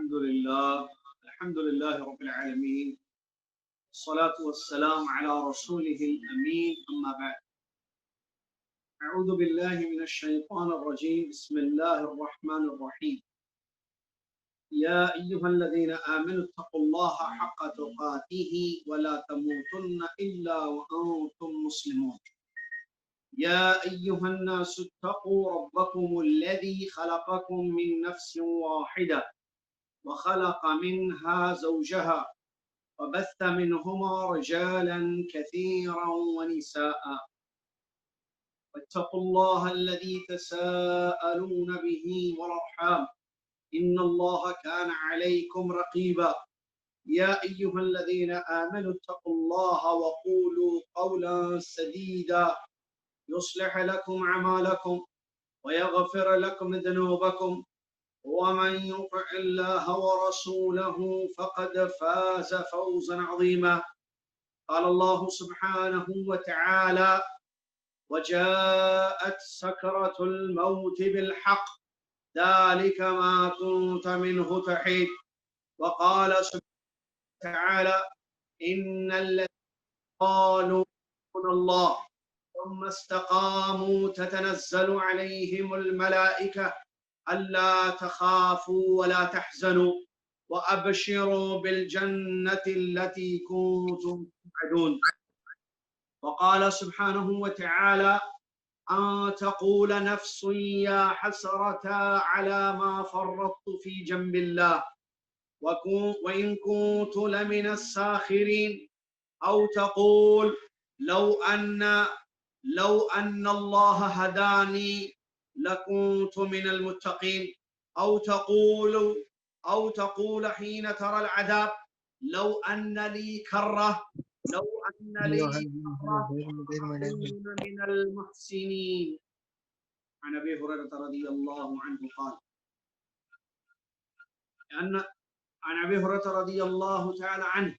الحمد لله رب العالمين، الصلاة والسلام على رسوله الأمين، أما بعد. أعوذ بالله من الشيطان الرجيم، بسم الله الرحمن الرحيم. يا أيها الذين آمنوا اتقوا الله حق تقاته ولا تموتن إلا وأنتم مسلمون. يا أيها الناس اتقوا ربكم الذي خلقكم من نفس واحدة وخلق منها زوجها وبث منهما رجالا كثيرا ونساء واتقوا الله الذي تساءلون به والأرحام إن الله كان عليكم رقيبا. يا أيها الذين آمنوا اتقوا الله وقولوا قولا سديدا يصلح لكم أعمالكم ويغفر لكم ذنوبكم ومن يطع الله ورسوله فقد فاز فوزا عظيما. قال الله سبحانه وتعالى: وجاءت سكرة الموت بالحق ذلك ما كنت منه تحيد. وقال سبحانه وتعالى: إن الذين قالوا ربنا الله ثم استقاموا تتنزل عليهم الملائكة ألا تخافوا ولا تحزنوا وأبشروا بالجنة التي كنتم توعدون. وقال سبحانه وتعالى: أن تقول نفس يا حسرة على ما فرطت في جنب الله وإن كنت لمن الساخرين. أو تقول لو أن الله هداني لكنت من المتقين. أو تقول حين ترى العذاب لو أن لي كرة أكون من المحسنين. عن أبي هريرة رضي الله عنه قال عن أبي هريرة رضي الله تعالى عنه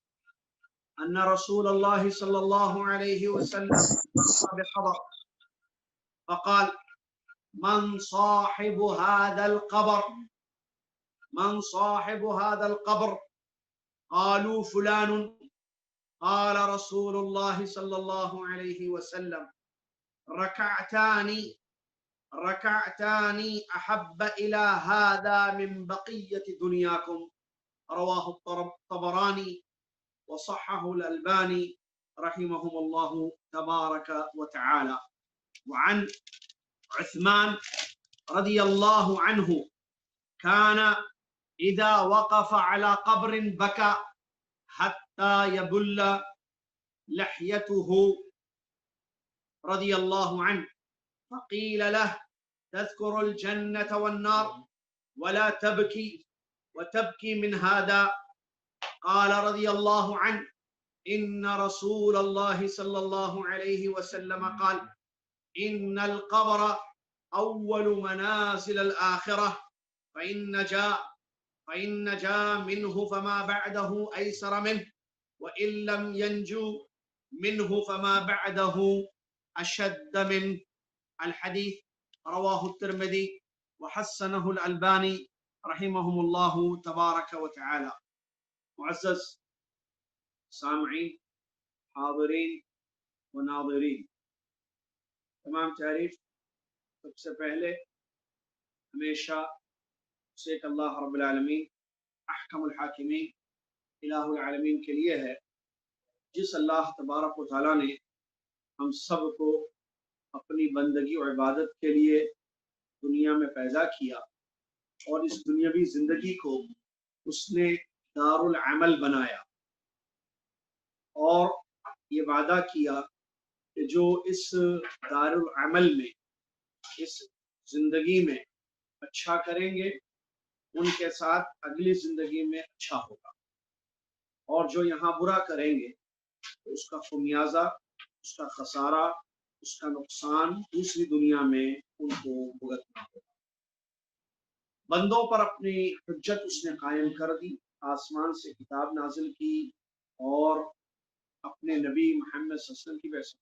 أن رسول الله صلى الله عليه وسلم مر بقبر فقال: من صاحب هذا القبر؟ قالوا: فلان. قال رسول الله صلى الله عليه وسلم: ركعتان أحب إلى هذا من بقية دنياكم. رواه الطبراني وصححه الألباني رحمهم الله تبارك وتعالى. وعن عثمان رضي الله عنه كان إذا وقف على قبر بكى حتى يبل لحيته رضي الله عنه، فقيل له: تذكر الجنة والنار ولا تبكي وتبكي من هذا؟ قال رضي الله عنه: إن رسول الله صلى الله عليه وسلم قال: إن القبر أول منازل الآخرة، فإن نجا منه فما بعده أيسر منه، وإن لم ينجو منه فما بعده أشد منه. الحديث رواه الترمذي وحسنه الألباني رحمهم الله تبارك وتعالى. معزز سامعین، حاضرین و ناظرین، تمام تعریف سب سے پہلے ہمیشہ اسے ایک اللہ رب العالمین احکم الحاکمین الہ العالمین کے لیے ہے، جس اللہ تبارک و تعالیٰ نے ہم سب کو اپنی بندگی و عبادت کے لیے دنیا میں پیدا کیا، اور اس دنیاوی زندگی کو اس نے دار العمل بنایا، اور یہ وعدہ کیا کہ جو اس دار العمل میں، اس زندگی میں اچھا کریں گے ان کے ساتھ اگلی زندگی میں اچھا ہوگا، اور جو یہاں برا کریں گے تو اس کا خمیازہ، اس کا خسارہ، اس کا نقصان دوسری دنیا میں ان کو بھگتنا ہوگا۔ بندوں پر اپنی حجت اس نے قائم کر دی، آسمان سے کتاب نازل کی اور اپنے نبی محمد صلی اللہ علیہ وسلم کی وجہ سے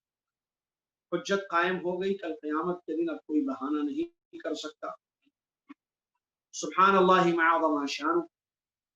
حجت قائم ہو گئی۔ کل قیامت کے دن اب کوئی بہانہ نہیں کر سکتا۔ سبحان اللہ ما عظم شانہ،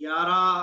11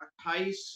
28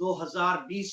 2020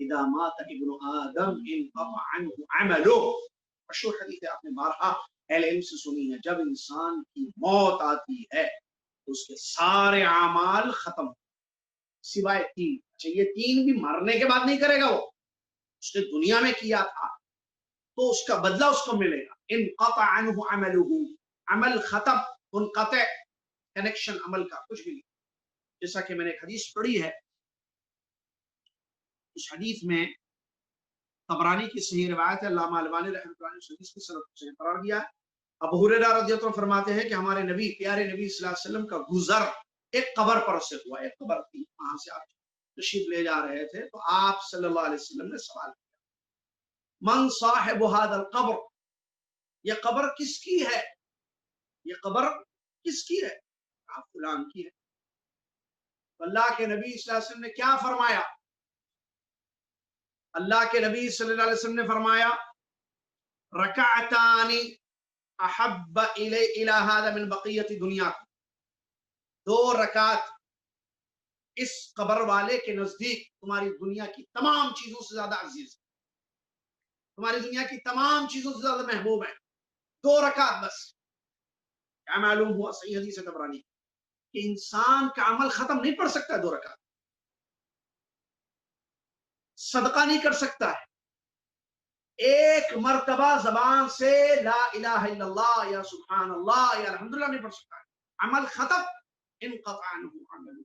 اذا مات ابن آدم انقطع عنه عمله، مشہور حدیث ہے، آپ نے بارہا اہل علم سے سنی ہے، جب انسان کی موت آتی ہے تو اس کے سارے اعمال ختم سوائے تین. اچھا یہ تین بھی مرنے کے بعد نہیں کرے گا، وہ اس نے دنیا میں کیا تھا تو اس کا بدلہ اس کو ملے گا. انقطع عنہ عمله، عمل ختم، منقطع، کنیکشن عمل کا کچھ بھی نہیں. جیسا کہ میں نے ایک حدیث پڑھی ہے، اس حدیث میں طبرانی کی صحیح روایت ہے، علامہ البانی رحمۃ اللہ علیہ نے حدیث کی صنعت سے قرار دیا ہے. ابو ہریرہ رضی اللہ عنہ فرماتے ہیں کہ ہمارے نبی، پیارے نبی صلی اللہ علیہ وسلم کا گزر ایک قبر پر سے ہوا. ایک قبر تھی، وہاں سے آپ تشریف لے جا رہے تھے تو آپ صلی اللہ علیہ وسلم نے سوال کیا، من صاحب هذا القبر، یہ قبر کس کی ہے، یہ قبر کس کی ہے؟ آپ فلان کی ہے. اللہ کے نبی صلی اللہ علیہ وسلم نے کیا فرمایا؟ اللہ کے نبی صلی اللہ علیہ وسلم نے فرمایا رکعتان احب الی هذا من بقیت دنیا، دو رکعت اس قبر والے کے نزدیک تمہاری دنیا کی تمام چیزوں سے زیادہ عزیز، تمہاری دنیا کی تمام چیزوں سے زیادہ محبوب ہے. دو رکعت بس. کیا معلوم ہوا صحیح حدیث طبرانی کہ انسان کا عمل ختم نہیں پڑ سکتا، دو رکعت صدقہ نہیں کر سکتا ہے، ایک مرتبہ زبان سے لا الہ الا اللہ یا سبحان اللہ یا الحمدللہ نہیں پڑھ سکتا ہے، عمل ختم. انقطع عنہ عمل.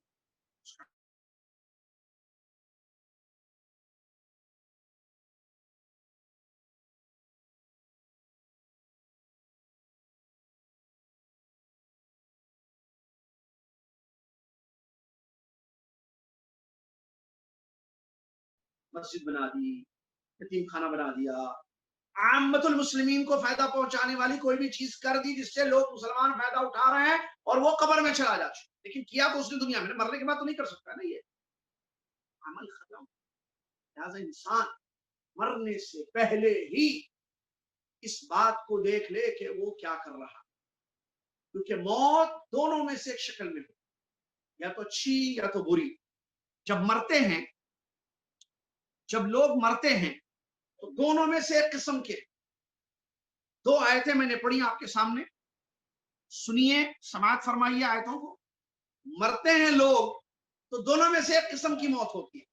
مسجد بنا دی، یتیم خانہ بنا دیا، عامت المسلمین کو فائدہ پہنچانے والی کوئی بھی چیز کر دی جس سے لوگ مسلمان فائدہ اٹھا رہے ہیں اور وہ قبر میں چلا جاتا ہے. لیکن کیا تو اس نے دنیا میں، مرنے کے بعد تو نہیں کر سکتا نا، یہ عمل ختم. لہذا انسان مرنے سے پہلے ہی اس بات کو دیکھ لے کہ وہ کیا کر رہا، کیونکہ موت دونوں میں سے ایک شکل میں ہو، یا تو اچھی یا تو بری. جب مرتے ہیں، جب لوگ مرتے ہیں تو دونوں میں سے ایک قسم کے دو آیتیں میں نے پڑھی آپ کے سامنے، سنیے، سماعت فرمائیے آیتوں کو. مرتے ہیں لوگ تو دونوں میں سے ایک قسم کی موت ہوتی ہے.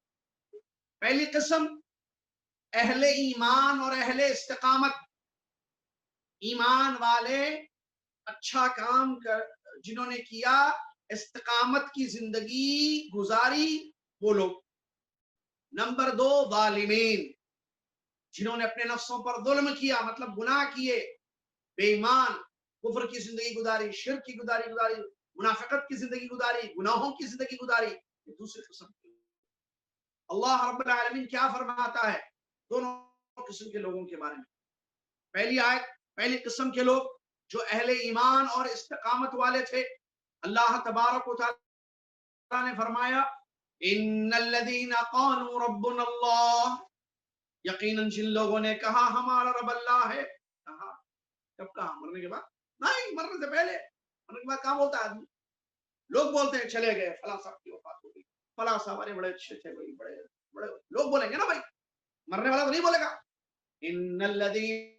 پہلی قسم اہل ایمان اور اہل استقامت، ایمان والے، اچھا کام جنہوں نے کیا، استقامت کی زندگی گزاری، وہ لوگ. نمبر دو ظالمین، جنہوں نے اپنے نفسوں پر ظلم کیا، مطلب گناہ کیے، بے ایمان، کفر کی زندگی گزاری، شرک کی گزاری، منافقت کی زندگی گزاری، گناہوں کی زندگی گزاری. یہ دوسری قسم کی. اللہ رب العالمین کیا فرماتا ہے دونوں قسم کے لوگوں کے بارے میں؟ پہلی آیت، پہلی قسم کے لوگ جو اہل ایمان اور استقامت والے تھے، اللہ تبارک و تعالی نے فرمایا ان الذين قالوا ربنا اللہ، یقیناً جن لوگوں نے کہا ہمارا رب اللہ ہے. کہا کب کہا؟ مرنے کے بعد نہیں، مرنے سے پہلے. مرنے کے بعد کہاں بولتا ہے آدمی؟ لوگ بولتے ہیں چلے گئے، فلاں صاحب کی وفات ہو گئی، فلاں صاحب بڑے اچھے تھے، بھائی بڑے بڑے لوگ بولیں گے نا بھائی، مرنے والا تو نہیں بولے گا. ان الذين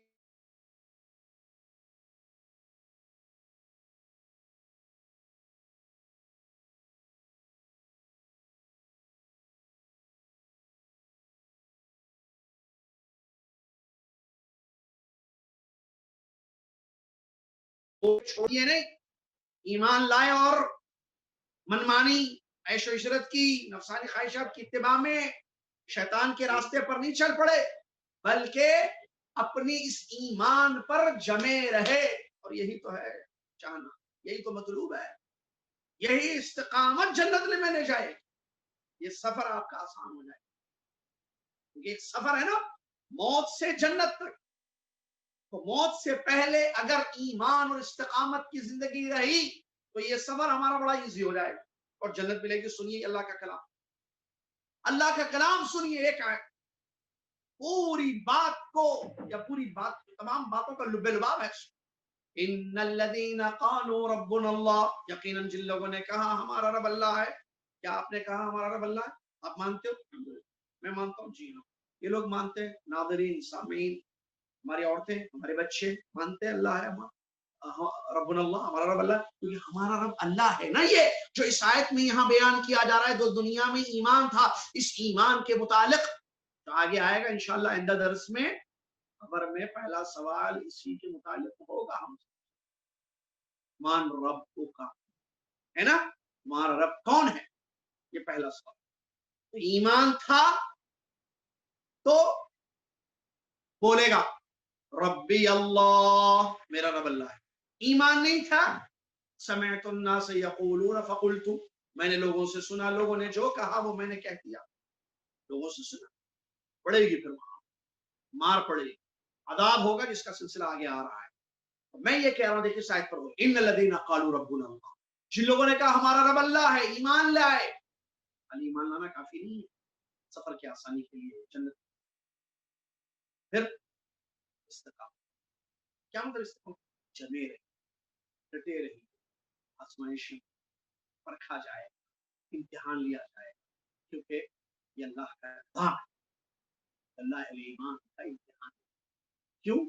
چھوڑیے نہیں، ایمان لائے اور منمانی، عیش و عشرت کی، نفسانی خواہشات کی اتباع میں شیطان کے راستے پر نہیں چل پڑے، بلکہ اپنی اس ایمان پر جمے رہے. اور یہی تو ہے چاہنا، یہی تو مطلوب ہے، یہی استقامت جنت میں لے جائے. یہ سفر آپ کا آسان ہو جائے. یہ ایک سفر ہے نا، موت سے جنت تک. تو موت سے پہلے اگر ایمان اور استقامت کی زندگی رہی تو یہ سفر ہمارا بڑا ایزی ہو جائے گا اور جنت ملے گی. سنیے اللہ کا کلام، اللہ کا کلام سنیے. ایک آیت پوری بات کو، یا پوری بات، تمام باتوں کا لب لباب ہے. ان الذين قالوا ربنا اللہ، یقیناً جن لوگوں نے کہا ہمارا رب اللہ ہے. کیا آپ نے کہا ہمارا رب اللہ ہے؟ آپ مانتے ہو؟ میں مانتا ہوں، جی ہاں، یہ لوگ مانتے ہیں، ناظرین سامعین، ہماری عورتیں، ہمارے بچے مانتے ہیں اللہ ہے ربنا اللہ، ہمارا رب اللہ، کیونکہ ہمارا رب اللہ ہے نا۔ یہ جو اس آیت میں یہاں بیان کیا جا رہا ہے، جو دنیا میں ایمان تھا، اس ایمان کے متعلق تو آگے آئے گا انشاءاللہ آئندہ درس میں، خبر میں پہلا سوال اسی کے متعلق ہوگا، ہم مان رب کا ہے نا، ہمارا رب کون ہے، یہ پہلا سوال۔ تو ایمان تھا تو بولے گا ربی اللہ، میرا رب اللہ ہے۔ ایمان نہیں تھا، سمعت الناس یقولون فقلت، میں نے لوگوں سے سنا، لوگوں نے جو کہا وہ میں نے کہہ دیا، لوگوں سے سنا، پڑے گی، پھر وہاں مار پڑے گی، عذاب ہوگا جس کا سلسلہ آگے آ رہا ہے۔ میں یہ کہہ رہا ہوں، دیکھیے سائٹ پر ہو، ان الذین قالوا ربنا اللہ، جن لوگوں نے کہا ہمارا رب اللہ ہے، ایمان لائے۔ ایمان لانا کافی نہیں ہے سفر کی آسانی کے لیے جنت۔ پھر استقامت، کیا مطلب استقامت؟ جمے رہے، ڈٹے رہے، آزمائش پرکھا جائے، امتحان لیا جائے، کیونکہ یہ اللہ کا امتحان ہے، اللہ علیہ ایمان کا امتحان۔ کیوں؟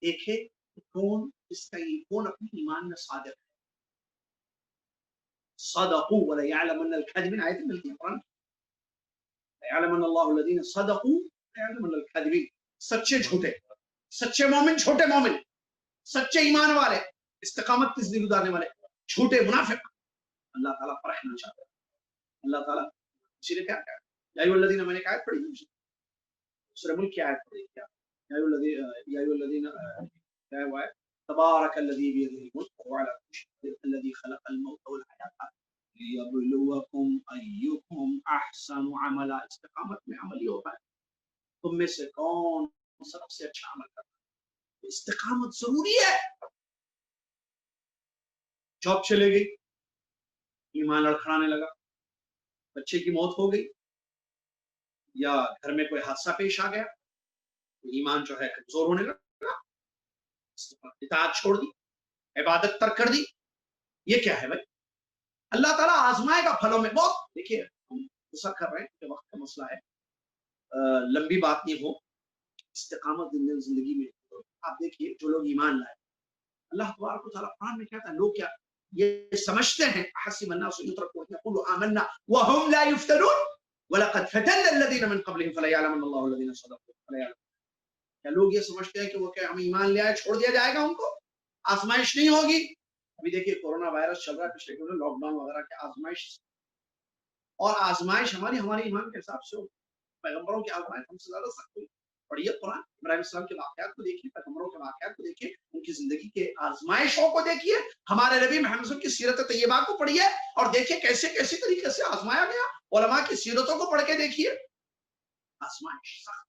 دیکھے کون اس کا، کون اپنے ایمان میں صادق ہے۔ صدقوا ولا يعلمن الكاذبين، آیت ملتی ہے قرآن، يعلمن الله الذين صدقوا يعلمن الكاذبين، سچے جھوٹے، سچے مومن چھوٹے مومن، سچے ایمان والے، استقامت کی زندگی گزارنے والے، جھوٹے منافق، اللہ تعالیٰ پرکھنا چاہتا ہے۔ اللہ تعالیٰ اسی نے کیا کہا، یا ایھا الذین، میں نے آیت پڑھی سورہ ملک کی آیت پڑھی، کیا یا ایھا الذین، کیا ہوا ہے، تبارک الذی بیدہ الملک وهو علی کل شیء قدیر الذی خلق الموت والحیاۃ لیبلوکم ایکم احسن عملا۔ استقامت میں عمل یہ ہوتا ہے تم میں سے کون سب سے اچھا عمل کرتا ہے، استقامت ضروری ہے۔ جاب چلے گئی، ایمان لڑکھڑانے لگا، بچے کی موت ہو گئی، یا گھر میں کوئی حادثہ پیش آ گیا، ایمان جو ہے کمزور ہونے لگا، اطاعت چھوڑ دی، عبادت ترک کر دی، یہ کیا ہے بھائی؟ اللہ تعالیٰ آزمائے گا پھلوں میں بہت۔ دیکھیے ہم غصہ کر رہے ہیں کہ وقت کا مسئلہ ہے، لمبی بات نہیں ہو، استقامت زندگی میں آپ دیکھیے جو لوگ ایمان لائے، اللہ تبارک و تعالیٰ قرآن میں کہتا ہے، لوگ کیا یہ سمجھتے ہیں، حسب الناس ان يتركوا ان يقولوا آمنا وهم لا يفتنون ولقد فتنا الذين من قبلهم فليعلمن الله الذين صدقوا فليعلمن۔ کیا لوگ یہ سمجھتے ہیں کہ وہ کہ ہم ایمان لے آئے چھوڑ دیا جائے گا ان کو، آزمائش نہیں ہوگی؟ ابھی دیکھیے کورونا وائرس چل رہا ہے، پچھلے دنوں لاک ڈاؤن وغیرہ کے آزمائش، اور آزمائش ہمارے ایمان کے حساب سے ہو، پیغمبروں کی آزمائش ہم سے زیادہ سخت ہوئی۔ پڑھیے قرآن، ابراہیم السلام کے واقعات کو دیکھیے، پیغمبروں کے واقعات کو دیکھیے، ان کی زندگی کے آزمائشوں کو دیکھیے، ہمارے نبی محمد صلی اللہ علیہ وسلم کی سیرت طیبہ کو پڑھیے اور دیکھیے کیسے کیسے طریقے سے آزمایا گیا، علماء کی سیرتوں کو پڑھ کے دیکھیے، آزمائش سخت،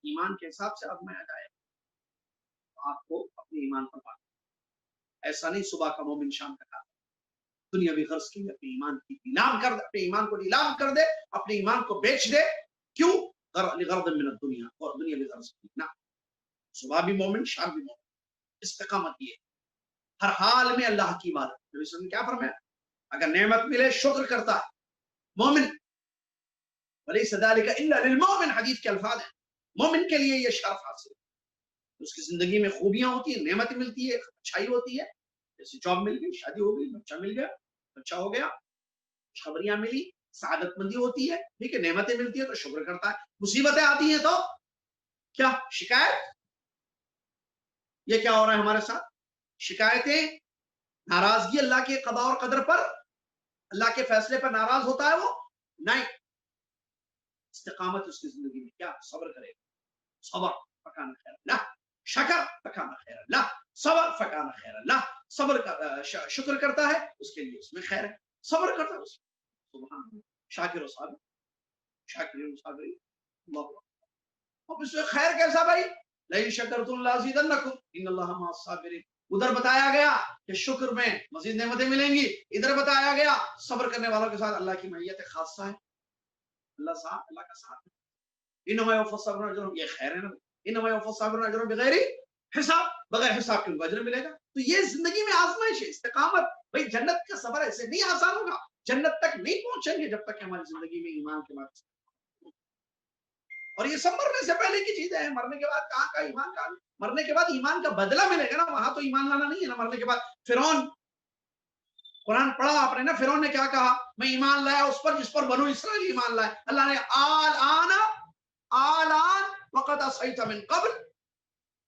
ایمان کے حساب سے آزمایا جائے تو آپ کو اپنے ایمان پر بات، ایسا نہیں صبح کا مومن شام کا کافر، دنیاوی غرض کے لیے اپنے ایمان کی نیلام کر دے، اپنے ایمان کو نیلام کر دے، اپنے ایمان کو بیچ دے، کیوں؟ لغرض من الدنیا، اور دنیاوی غرض کے لیے نہ، صبح بھی مومن شام بھی مومن، استقامت یہ ہر حال میں اللہ کی عبادت۔ نبی صلی اللہ علیہ وسلم نے کیا فرمایا، اگر نعمت ملے شکر کرتا ہے مومن، ولیس ذلک الا للمؤمن، حدیث کے الفاظ ہیں، مومن کے لیے یہ شرف حاصل ہے، اس کی زندگی میں خوبیاں ہوتی ہیں، نعمت ملتی ہے، اچھائی ہوتی ہے، جیسے جاب مل گئی، شادی ہو گئی، بچہ مل گیا، بچہ ہو گیا، خبریاں ملی، سعادت مندی ہوتی ہے، ٹھیک ہے، نعمتیں ملتی ہیں تو شکر کرتا ہے، مصیبتیں آتی ہیں تو کیا شکایت؟ یہ کیا ہو رہا ہے ہمارے ساتھ؟ شکایتیں، ناراضگی اللہ کے قضاء اور قدر پر، اللہ کے فیصلے پر ناراض ہوتا ہے وہ نہیں، استقامت اس کی زندگی میں کیا؟ صبر کرے گا، صبر فکان خیر اللہ، شکر فکان خیر اللہ، صبر فکان خیر اللہ، صبر شکر کرتا ہے اس کے لیے اس میں خیر ہے، صبر کرتا ہے اس میں سبحان اللہ، شاکر و صابر، شاکر و صابر، اللہ اکبر۔ اب اس میں خیر کیسا بھائی؟ لئن شکرتم لازیدنکم ان اللہ مع الصابرین، ادھر بتایا گیا کہ شکر میں مزید نعمتیں ملیں گی، ادھر بتایا گیا صبر کرنے والوں کے ساتھ اللہ کی معیت خاصہ ہے، اللہ کا ساتھ ہے، انما یوفی الصابرون اجرهم، یہ خیر ہے نا، انما یوفی الصابرون اجرهم بغیر حساب، بغیر حساب کے ان کو اجر ملے گا۔ تو یہ زندگی میں آزمائش ہے، استقامت، بھائی جنت کا سفر ایسے نہیں آسان ہوگا، جنت تک نہیں پہنچیں گے جب تک کہ ہماری زندگی میں ایمان کے بعد اور یہ سب مرنے سے پہلے کی چیزیں ہیں. مرنے کے بعد کہاں کا ایمان کا, مرنے کے بعد ایمان کا بدلہ ملے گا نا, وہاں تو ایمان لانا نہیں ہے نا مرنے کے بعد. فرعون, قرآن پڑھا آپ نے نا, فرعون نے کیا کہا, میں ایمان لایا اس پر جس پر بنو اسرائیل ایمان لائے. اللہ نے آلان وقد عصیت من قبل,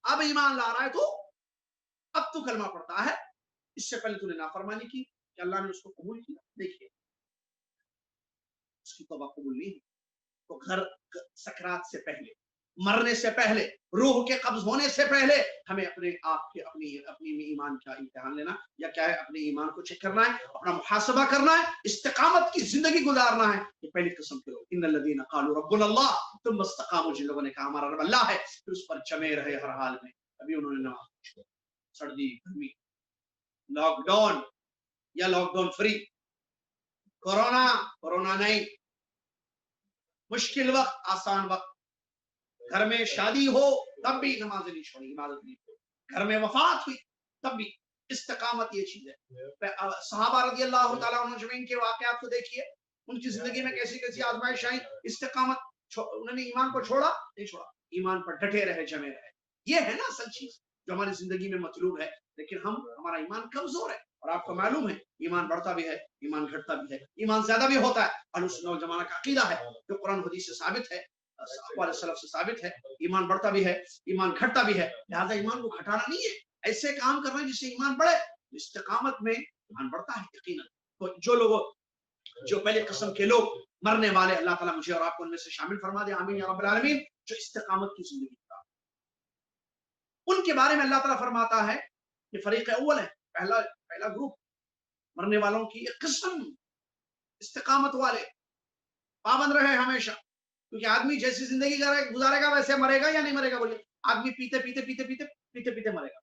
اب ایمان لا رہا ہے تو, اب تو کلمہ پڑھتا ہے, اس سے پہلے تو نے نافرمانی کی کہ اللہ نے اس کو قبول کیا. دیکھیے اس کی توبہ قبول نہیں. تو گھر سکرات سے پہلے, مرنے سے پہلے, روح کے قبض ہونے سے پہلے ہمیں اپنے آپ کے اپنی ایمان کا امتحان لینا, یا کیا ہے اپنے ایمان کو چیک کرنا ہے, اپنا محاسبہ کرنا ہے, استقامت کی زندگی گزارنا ہے. یہ پہلی قسم کے لوگ, ان الذین قالوا ربنا اللہ ثم استقاموا, جن لوگوں نے کہا ہمارا رب اللہ ہے پھر اس پر جمے رہے ہر حال میں. ابھی انہوں نے نماز چھوڑی, سردی گرمی, لاک ڈاؤن یا لاک ڈاؤن فری, کورونا نہیں, مشکل وقت, آسان وقت, گھر میں شادی ہو تب بھی نماز نہیں چھوڑی, عبادت نہیں چھوڑی, گھر میں وفات ہوئی تب بھی استقامت. یہ چیز ہے. صحابہ رضی اللہ تعالیٰ عنہ اجمعین کے واقعات کو دیکھیے, ان کی زندگی میں کیسی کیسی آزمائش آئی. استقامت, انہوں نے ایمان کو چھوڑا نہیں چھوڑا, ایمان پر ڈٹے رہے, جمے رہے. یہ ہے نا اصل چیز جو ہماری زندگی میں مطلوب ہے. لیکن ہمارا ایمان کمزور ہے, اور آپ کو معلوم ہے ایمان بڑھتا بھی ہے, ایمان گھٹتا بھی ہے, ایمان زیادہ بھی ہوتا ہے. اہل سنت والجماعہ کا عقیدہ ہے جو قرآن حدیث سے ثابت ہے, اقوال سلف سے ثابت ہے, ایمان بڑھتا بھی ہے, ایمان گھٹتا بھی ہے. لہذا ایمان کو گھٹانا نہیں ہے, ایسے کام کرنا جس سے ایمان بڑھے. استقامت میں ایمان بڑھتا ہے یقیناً. تو جو لوگ, جو پہلے قسم کے لوگ مرنے والے, اللہ تعالیٰ مجھے اور آپ کو ان میں سے شامل فرما دے, آمین یا رب العالمین. جو استقامت کی زندگی کا, ان کے بارے میں اللہ تعالیٰ فرماتا ہے کہ فریق اول ہے, پہلا گروپ مرنے والوں کی ایک قسم, استقامت والے, پابند رہے ہمیشہ. کیونکہ آدمی جیسی زندگی گزارے گا ویسے مرے گا یا نہیں مرے گا. بولیے, آدمی پیتے پیتے پیتے پیتے پیتے پیتے مرے گا.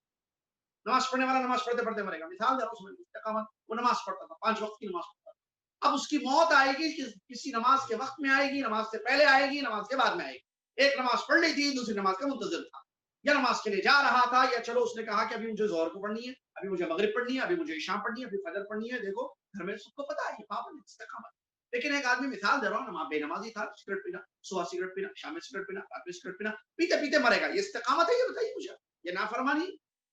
نماز پڑھنے والا نماز پڑھتے پڑھتے مرے گا. مثال دے رہا ہوں, اس میں استقامت, وہ نماز پڑھتا تھا, 5 وقت کی نماز پڑھتا تھا. اب اس کی موت آئے گی, کسی نماز کے وقت میں آئے گی, نماز سے پہلے آئے گی, نماز کے بعد میں آئے گی. ایک نماز پڑھ لی تھی, دوسری نماز کا منتظر تھا, یا نماز کے لیے جا رہا تھا, یا چلو اس نے کہا کہ ابھی مجھے ظہر کو پڑھنی ہے, ابھی مجھے مغرب پڑھنی ہے, ابھی مجھے عشاء پڑھنی ہے, ابھی فجر پڑھنی ہے. دیکھو گھر میں سب کو پتا ہے, یہ پابند ہے, استقامت. لیکن ایک آدمی, مثال دے رہا ہوں, بے نمازی تھا, سگریٹ پینا, صبح سگریٹ پینا, شام میں سگریٹ پینا, رات میں سگریٹ پینا, پیتے پیتے مرے گا. یہ استقامت ہے؟ یہ بتائیے مجھے. یہ نافرمانی,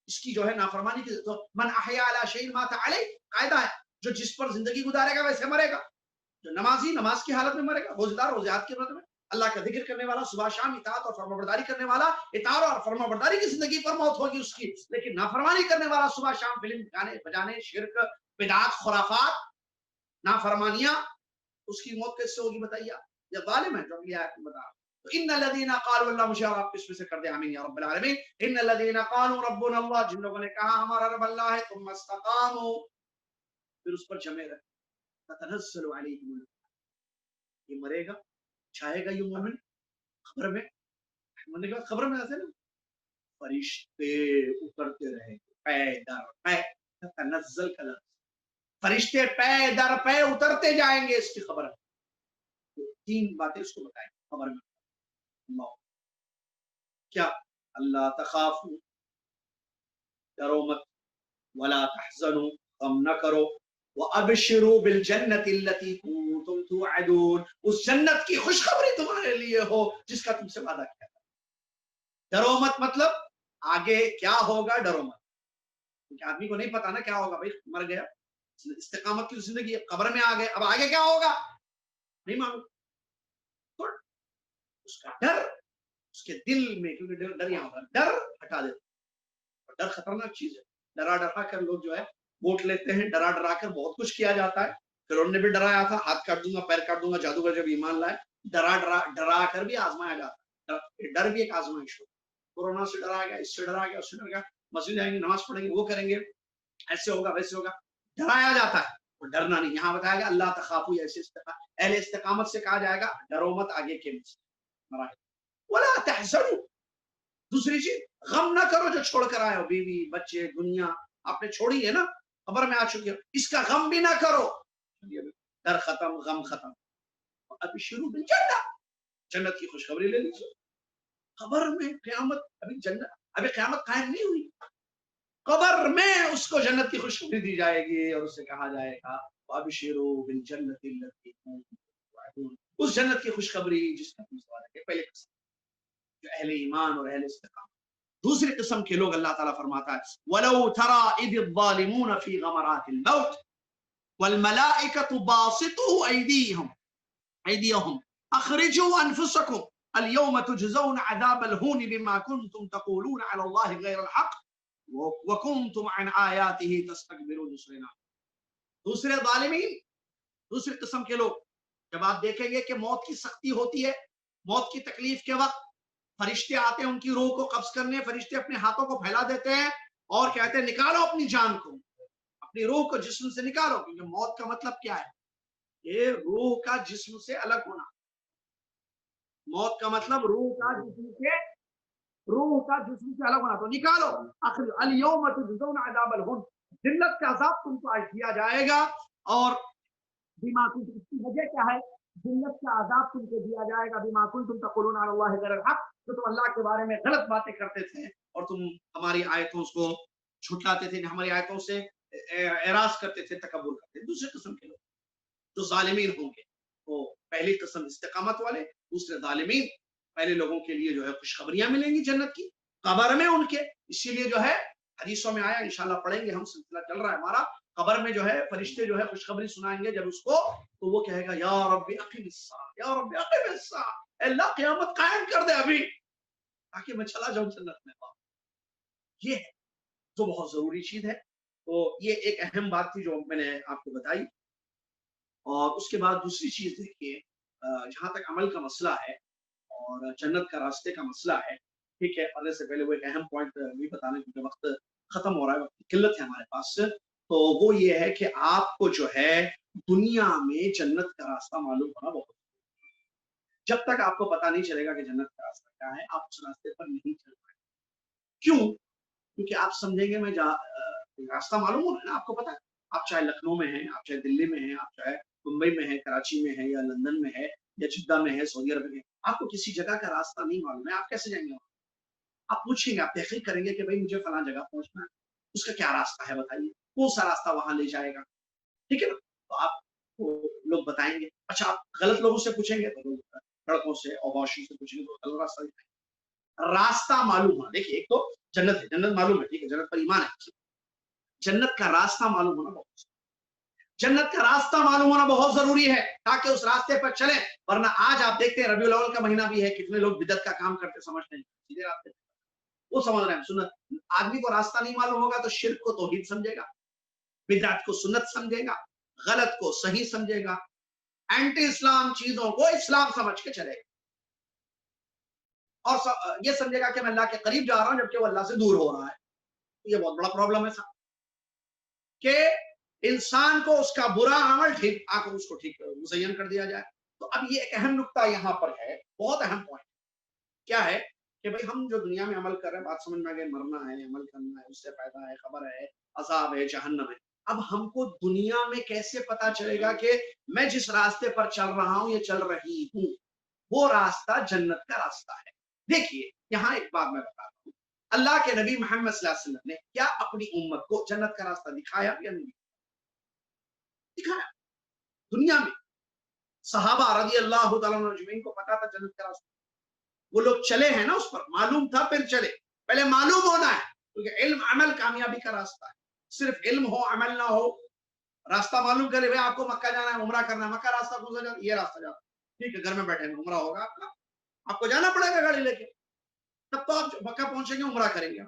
اس کی جو ہے نافرمانی کی. تو من احیا علی شیء مات علیہ, قاعدہ ہے, جو جس پر زندگی گزارے گا ویسے مرے گا. جو نمازی نماز کی حالت میں مرے گا, روزدار روزیات کی حالت میں, اللہ کا ذکر کرنے والا, صبح شام اطاعت اور فرمانبرداری کرنے والا, اطاعت اور فرمانبرداری کی زندگی پر موت ہوگی اس کی. لیکن نافرمانی کرنے والا, صبح شام فلم گانے بجانے, شرک, بدعات, خرافات, نافرمانیاں, اس کی موت کیسے ہوگی بتائیے. یہ ظالم ہے جو اگلی آیت میں بتا. تو ان الذین قالوا, اللہ مجھے اور آپ اس میں سے کر دے, آمین یا رب العالمین. ان الذین قالوا ربنا اللہ, جن لوگوں نے کہا ہمارا رب اللہ ہے, ثم استقاموا, پھر اس پر جمے رہے. تتنزل علیہم, یہ مرے گا, چھائے گا یہ مومن خبر میں, مرنے کے بعد خبر میں آتے نا, فرشتے اترتے رہے, پے در پے, تتنزل کا لفظ, فرشتے پے در پے اترتے جائیں گے, اس کی خبر ہے. 3 باتیں اس کو بتائیں خبر میں. اللہ کیا, اللہ تخافوا, ڈرو مت, ولا تحزنوا, غم نہ کرو, وابشروا بالجنۃ التي كنتم توعدون, اس جنت کی خوشخبری تمہارے لیے ہو جس کا تم سے وعدہ کیا تھا. ڈرو مت مطلب آگے کیا ہوگا, ڈرو مت. کیونکہ آدمی کو نہیں پتا نا کیا ہوگا, بھائی مر گیا, استقامت کی زندگی, قبر میں آ گئے, اب آگے کیا ہوگا نہیں معلوم. تو اس کا ڈر اس کے دل میں, کیونکہ ڈر یہاں ہوگا, ڈر ہٹا دیتا. ڈر خطرناک چیز ہے. ڈرا ڈرا کر لوگ جو ہے ووٹ لیتے ہیں, ڈرا ڈرا کر بہت کچھ کیا جاتا ہے. فرعون نے بھی ڈرایا تھا, ہاتھ کاٹ دوں گا, پیر کاٹ دوں گا, جادوگر جب ایمان لائے, ڈرا کر بھی آزمایا جاتا ہے. ڈر بھی ایک آزمائش ہو. کورونا سے ڈرایا گیا, اس سے ڈرایا گیا, اس سے ڈرایا گیا, مسجد جائیں گے, نماز پڑھیں گے, وہ کریں گے, ایسے ہوگا ویسے ہوگا, ڈرایا جاتا ہے. اور ڈرنا نہیں, یہاں بتایا گیا اللہ تخافوا, ایسے اہل استقامت سے کہا جائے گا ڈرو مت آگے کے مراحل. ولا تحزنوا, دوسری چیز غم نہ کرو جو چھوڑ کر آئے ہو, بیوی بچے دنیا آپ نے چھوڑی ہے نا, خبر میں آ چکی ہے, اس کا غم بھی نہ کرو. ڈر ختم, غم ختم. ابشروا بالجنہ, جنت کی خوشخبری لے لیجیے. قبر میں قیامت, ابھی قیامت قائم نہیں ہوئی, قبر میں اس کو جنت کی خوشخبری دی جائے گی اور اسے کہا جائے گا وابشروا بالجنۃ التي كنتم توعدون, اس جنت کی خوشخبری جس کا تم سے وعدہ کیا. پہلے اہل ایمان اور اہل استقامت. دوسری قسم کے لوگ اللہ تعالیٰ فرماتا ہے وَلَوْ تَرَى إِذِ الظَّالِمُونَ فِي غَمَرَاتِ الْمَوْتِ وَالْمَلَائِكَةُ بَاسِطُو أَيْدِيَهُمْ أَخْرِجُوا أَنفُسَكُمْ الْيَوْمَ تُجْزَوْنَ عَذَابَ الْهُونِ بِمَا كُنْتُمْ تَقُولُونَ عَلَى اللَّهِ غَيْرَ الْحَقِّ وَكُنْتُمْ عَنْ آيَاتِهِ تَسْتَكْبِرُونَ. دوسرے ظالمین، دوسری قسم کے لوگ جب آپ دیکھیں گے کہ موت کی سختی ہوتی ہے، موت کی تکلیف کے وقت فرشتے آتے ہیں ان کی روح کو قبض کرنے، فرشتے اپنے ہاتھوں کو پھیلا دیتے ہیں اور کہتے ہیں نکالو اپنی جان کو، اپنی روح کو جسم سے نکالو. کیونکہ موت کا مطلب کیا ہے؟ یہ روح کا جسم سے الگ ہونا. موت کا مطلب روح کا جسم سے الگ ہونا. تو نکالو الیوم تجزون عذاب الہون، ذلت کا عذاب تم کو آج دیا جائے گا. اور بما کنتم، اس کی وجہ کیا ہے؟ ذلت کا عذاب تم کو دیا جائے گا بما کنتم تقولون علی اللہ غیر الحق، تو تم اللہ کے بارے میں غلط باتیں کرتے تھے اور تم ہماری آیتوں کو جھٹلاتے تھے، ہماری آیتوں سے اعراض کرتے تھے، تکبر کرتے تھے. دوسرے قسم کے لوگ جو ظالمین ہوں گے، وہ پہلی قسم استقامت والے، دوسرے ظالمین. پہلے لوگوں کے لیے جو ہے خوشخبریاں ملیں گی جنت کی قبر میں ان کے. اسی لیے جو ہے حدیثوں میں آیا، انشاءاللہ پڑھیں گے، ہم سلسلہ چل رہا ہے ہمارا. قبر میں جو ہے فرشتے جو ہے خوشخبری سنائیں گے جب اس کو، تو وہ کہے گا یا رب اقم الساعۃ، یا رب اقم الساعۃ، اللہ قیامت قائم کر دے ابھی تاکہ میں چلا جاؤں جنت میں. یہ ہے تو بہت ضروری چیز ہے. تو یہ ایک اہم بات تھی جو میں نے آپ کو بتائی. اور اس کے بعد دوسری چیز دیکھیے، جہاں تک عمل کا مسئلہ ہے اور جنت کا راستے کا مسئلہ ہے، ٹھیک ہے، پڑھنے سے پہلے وہ ایک اہم پوائنٹ بھی بتانا، کیونکہ وقت ختم ہو رہا ہے، وقت کی قلت ہے ہمارے پاس. تو وہ یہ ہے کہ آپ کو جو ہے دنیا میں جنت کا راستہ معلوم ہونا بہت. جب تک آپ کو پتا نہیں چلے گا کہ جنت کا راستہ کیا ہے، آپ اس راستے پر نہیں چل پائیں. کیوں؟ کیونکہ آپ سمجھیں گے میں راستہ معلوم ہو رہا ہے نا، آپ کو پتا ہے. آپ چاہے لکھنؤ میں ہیں، آپ چاہے دلی میں ہیں، آپ چاہے ممبئی میں ہے، کراچی میں ہے، یا لندن میں ہے، یا جدہ میں ہے، سعودی عرب میں ہے، آپ کو کسی جگہ کا راستہ نہیں معلوم ہے، آپ کیسے جائیں گے وہاں؟ آپ پوچھیں گے، آپ تحقیق کریں گے کہ بھائی مجھے فلاں جگہ پہنچنا ہے، اس کا کیا راستہ ہے بتائیے، کون سا راستہ وہاں لے جائے گا، ٹھیک ہے نا. تو آپ کو لوگ بتائیں گے. اچھا، آپ غلط لوگوں سے پوچھیں گے تو لوگ سڑکوں سے اور واشو سے پوچھیں گے تو غلط راستہ دکھائیں گے. راستہ معلوم ہونا، دیکھیے ایک تو جنت ہے، جنت معلوم ہے، ٹھیک ہے، جنت پر ایمان ہے. جنت کا راستہ معلوم ہونا بہت، جنت کا راستہ معلوم ہونا بہت ضروری ہے تاکہ اس راستے پر چلیں. ورنہ آج آپ دیکھتے ہیں ربیع الاول کا مہینہ بھی ہے، کتنے لوگ بدعت کا کام کرتے سمجھتے ہیں سیدھے راستے وہ سمجھ رہے ہیں سنت. آدمی کو راستہ نہیں معلوم ہوگا تو شرک کو توحید سمجھے گا، بدعت کو سنت سمجھے گا، غلط کو صحیح سمجھے گا، اینٹی اسلام چیزوں کو اسلام سمجھ کے چلے گا، اور یہ سمجھے گا کہ میں اللہ کے قریب جا رہا ہوں جبکہ وہ اللہ سے دور ہو رہا ہے. یہ بہت بڑا پرابلم ہے صاحب، کہ انسان کو اس کا برا عمل ٹھیک آ کر اس کو ٹھیک مزین کر دیا جائے. تو اب یہ ایک اہم نقطہ یہاں پر ہے، بہت اہم پوائنٹ. کیا ہے کہ بھئی ہم جو دنیا میں عمل کر رہے ہیں، بات سمجھ میں آ گئی، مرنا ہے، عمل کرنا ہے، اس سے فائدہ ہے، خبر ہے، عذاب ہے، جہنم ہے. اب ہم کو دنیا میں کیسے پتا چلے گا کہ میں جس راستے پر چل رہا ہوں یا چل رہی ہوں وہ راستہ جنت کا راستہ ہے؟ دیکھیے یہاں ایک بات میں بتاتا ہوں، اللہ کے نبی محمد صلی اللہ علیہ وسلم نے کیا اپنی امت کو جنت کا راستہ دکھایا یا نہیں دکھایا؟ دنیا میں صحابہ رضی اللہ تعالیٰ عنہ اجمعین کو پتا تھا جنت کا راستہ، وہ لوگ چلے ہیں نا اس پر، معلوم تھا پھر چلے. پہلے معلوم ہونا ہے، کیونکہ علم عمل کامیابی کا راستہ ہے. صرف علم ہو عمل نہ ہو، راستہ معلوم کرے بھائی آپ کو مکہ جانا ہے، عمرہ کرنا ہے، مکہ راستہ کون سا جانا، یہ راستہ جانا، ٹھیک ہے، گھر میں بیٹھے ہیں، عمرہ ہوگا آپ کا، آپ کو جانا پڑے گا گاڑی لے کے، تب تو آپ مکہ پہنچیں گے، عمرہ کریں گے.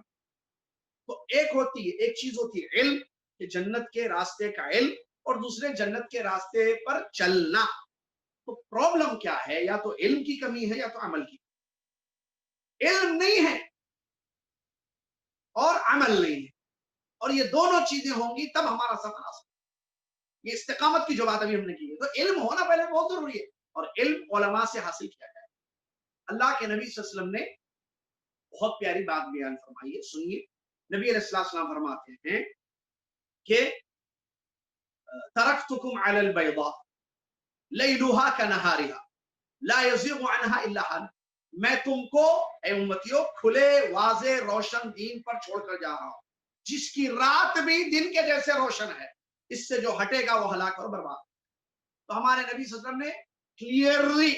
تو ایک ہوتی ہے، ایک چیز ہوتی ہے علم، کہ جنت کے راستے کا علم، اور دوسرے جنت کے راستے پر چلنا. تو پرابلم کیا ہے؟ یا تو علم کی کمی ہے یا تو عمل کی. علم نہیں ہے اور عمل نہیں ہے، اور یہ دونوں چیزیں ہوں گی تب ہمارا سفر آسان. یہ استقامت کی جو بات ابھی ہم نے کی ہے، تو علم ہونا پہلے بہت ضروری ہے، اور علم علماء سے حاصل کیا جائے. اللہ کے نبی صلی اللہ علیہ وسلم نے بہت پیاری بات بیان فرمائی ہے، سنیے. نبی علیہ السلام فرماتے ہیں کہ ترکتکم علی البیضاء لیلها کنہارها لا یزیغ عنها الا حالک. میں تم کو اے امتیوں کھلے واضح روشن دین پر چھوڑ کر جا رہا ہوں، جس کی رات بھی دن کے جیسے روشن ہے، اس سے جو ہٹے گا وہ ہلاک اور برباد. تو ہمارے نبی صلی اللہ علیہ وسلم نے کلیئرلی،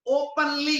اوپنلی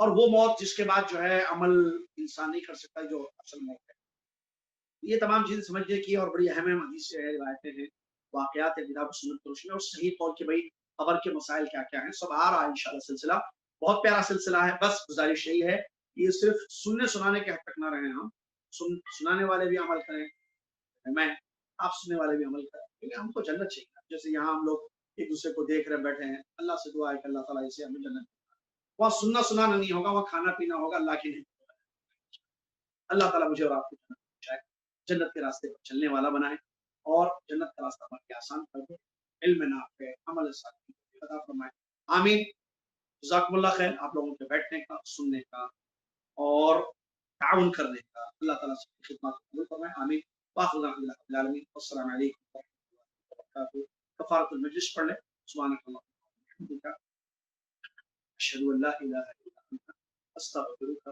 اور وہ موت جس کے بعد جو ہے عمل انسان نہیں کر سکتا، جو اصل موت ہے۔ یہ تمام چیزیں سمجھنے کی اور بڑی اہم اہم حدیث ہے، روایتیں ہیں، واقعات ہیں کتاب و سنت کی روشنی میں، اور صحیح طور کہ بھائی قبر کے مسائل کیا کیا ہیں سب آ رہا ہے انشاءاللہ سلسلہ۔ بہت پیارا سلسلہ ہے، بس گزارش یہی ہے کہ یہ صرف سننے سنانے کے حد تک نہ رہیں ہم، سنانے والے بھی عمل کریں، میں آپ سننے والے بھی عمل کریں، کیونکہ ہم کو جنت چاہیے۔ جیسے یہاں ہم لوگ ایک دوسرے کو دیکھ رہے بیٹھے ہیں، اللہ سے دعا ہے کہ اللہ تعالیٰ اسے ہمیں جنت، وہاں سننا سنانا نہیں ہوگا، وہاں کھانا پینا ہوگا اللہ کی نہیں۔ اللہ تعالیٰ مجھے اور آپ کو جنت پہنچائے، جنت کے راستے پر چلنے والا بنائے، اور جنت کا راستہ بڑھ کے آسان کر دے، علم نافع عمل صالح عطا فرمائے، آمین۔ جزاکم اللہ خیر، آپ لوگوں کے بیٹھنے کا، سننے کا اور تعاون کرنے کا اللہ تعالیٰ سے خدمات قبول فرمائے، آمین۔ وآخر دعوانا رب العالمین، السلام علیکم ورحمۃ اللہ وبرکاتہ۔ کفارۃ المجلس پڑھ لیں، سبحانک اللہم وبحمدک، اشہد ان لا الہ الا انت، استغفرک